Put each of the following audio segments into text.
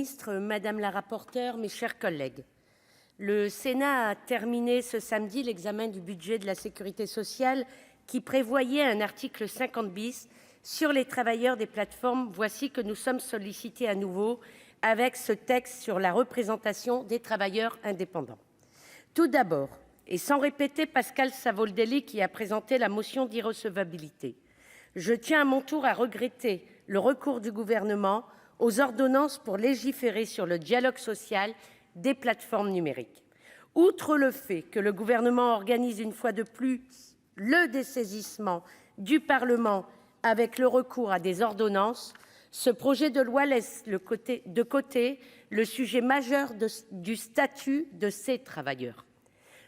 ministre, madame la rapporteure, mes chers collègues, le Sénat a terminé ce samedi l'examen du budget de la sécurité sociale qui prévoyait un article 50 sur les travailleurs des plateformes. Voici que nous sommes sollicités à nouveau avec ce texte sur la représentation des travailleurs indépendants. Tout d'abord, et sans répéter Pascal Savoldelli qui a présenté la motion d'irrecevabilité, je tiens à mon tour à regretter le recours du Gouvernement aux ordonnances pour légiférer sur le dialogue social des plateformes numériques. Outre le fait que le Gouvernement organise une fois de plus le dessaisissement du Parlement avec le recours à des ordonnances, ce projet de loi laisse de côté le sujet majeur du statut de ces travailleurs.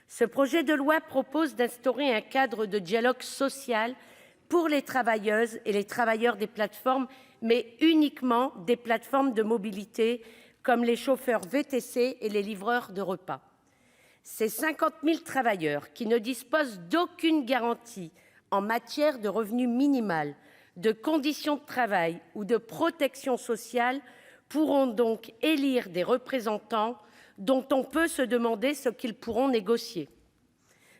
Ce projet de loi propose d'instaurer un cadre de dialogue social pour les travailleuses et les travailleurs des plateformes, mais uniquement des plateformes de mobilité comme les chauffeurs VTC et les livreurs de repas. Ces 50 000 travailleurs qui ne disposent d'aucune garantie en matière de revenu minimal, de conditions de travail ou de protection sociale pourront donc élire des représentants dont on peut se demander ce qu'ils pourront négocier.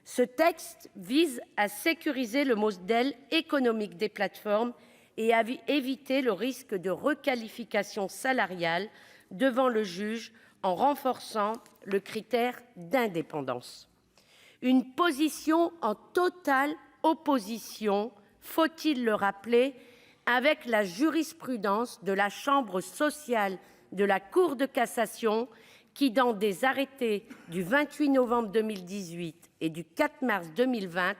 Ce texte vise à sécuriser le modèle économique des plateformes et à éviter le risque de requalification salariale devant le juge en renforçant le critère d'indépendance. Une position en totale opposition, faut-il le rappeler, avec la jurisprudence de la chambre sociale de la Cour de cassation qui, dans des arrêtés du 28 novembre 2018 et du 4 mars 2020,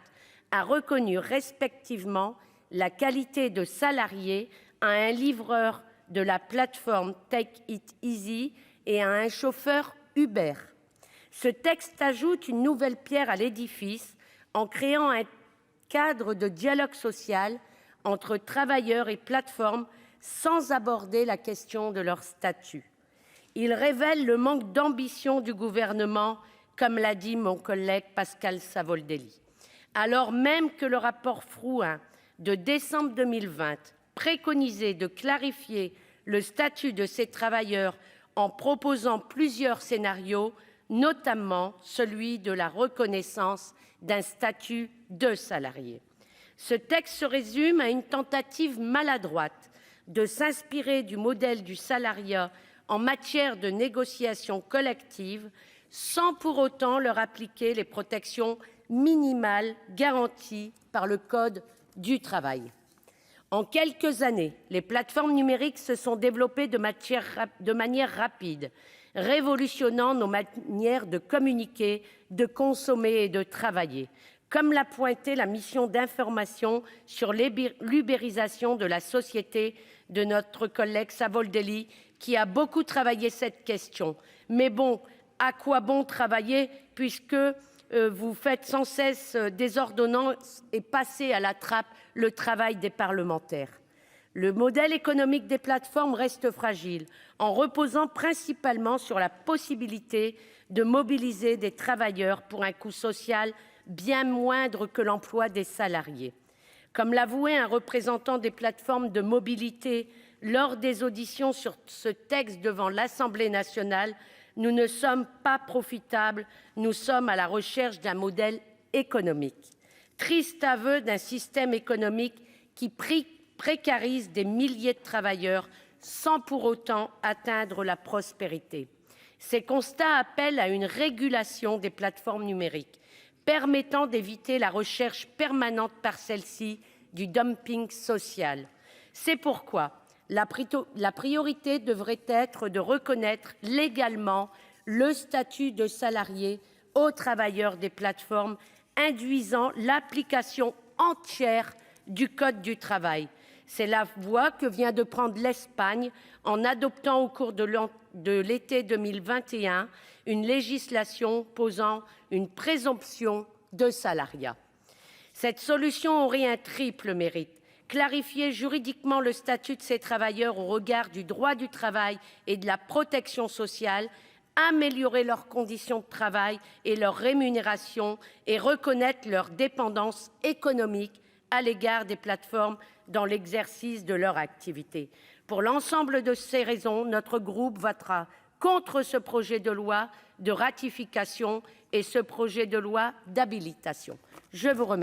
a reconnu respectivement la qualité de salarié à un livreur de la plateforme Take It Easy et à un chauffeur Uber. Ce texte ajoute une nouvelle pierre à l'édifice en créant un cadre de dialogue social entre travailleurs et plateformes sans aborder la question de leur statut. Il révèle le manque d'ambition du Gouvernement, comme l'a dit mon collègue Pascal Savoldelli. Alors même que le rapport Frouin de décembre 2020 préconisait de clarifier le statut de ces travailleurs en proposant plusieurs scénarios, notamment celui de la reconnaissance d'un statut de salarié. Ce texte se résume à une tentative maladroite de s'inspirer du modèle du salariat en matière de négociation collective, sans pour autant leur appliquer les protections minimales garanties par le code du travail. En quelques années, les plateformes numériques se sont développées de manière rapide, révolutionnant nos manières de communiquer, de consommer et de travailler, comme l'a pointé la mission d'information sur l'ubérisation de la société de notre collègue Savoldelli, qui a beaucoup travaillé cette question. Mais bon, à quoi bon travailler puisque vous faites sans cesse des ordonnances et passez à la trappe le travail des parlementaires. Le modèle économique des plateformes reste fragile, en reposant principalement sur la possibilité de mobiliser des travailleurs pour un coût social bien moindre que l'emploi des salariés. Comme l'avouait un représentant des plateformes de mobilité lors des auditions sur ce texte devant l'Assemblée nationale, nous ne sommes pas profitables, nous sommes à la recherche d'un modèle économique. Triste aveu d'un système économique qui précarise des milliers de travailleurs sans pour autant atteindre la prospérité. Ces constats appellent à une régulation des plateformes numériques, permettant d'éviter la recherche permanente par celles-ci du dumping social. C'est pourquoi la priorité devrait être de reconnaître légalement le statut de salarié aux travailleurs des plateformes, induisant l'application entière du code du travail. C'est la voie que vient de prendre l'Espagne en adoptant au cours de l'été 2021 une législation posant une présomption de salariat. Cette solution aurait un triple mérite: clarifier juridiquement le statut de ces travailleurs au regard du droit du travail et de la protection sociale, améliorer leurs conditions de travail et leur rémunération et reconnaître leur dépendance économique à l'égard des plateformes dans l'exercice de leur activité. Pour l'ensemble de ces raisons, notre groupe votera contre ce projet de loi de ratification et ce projet de loi d'habilitation. La parole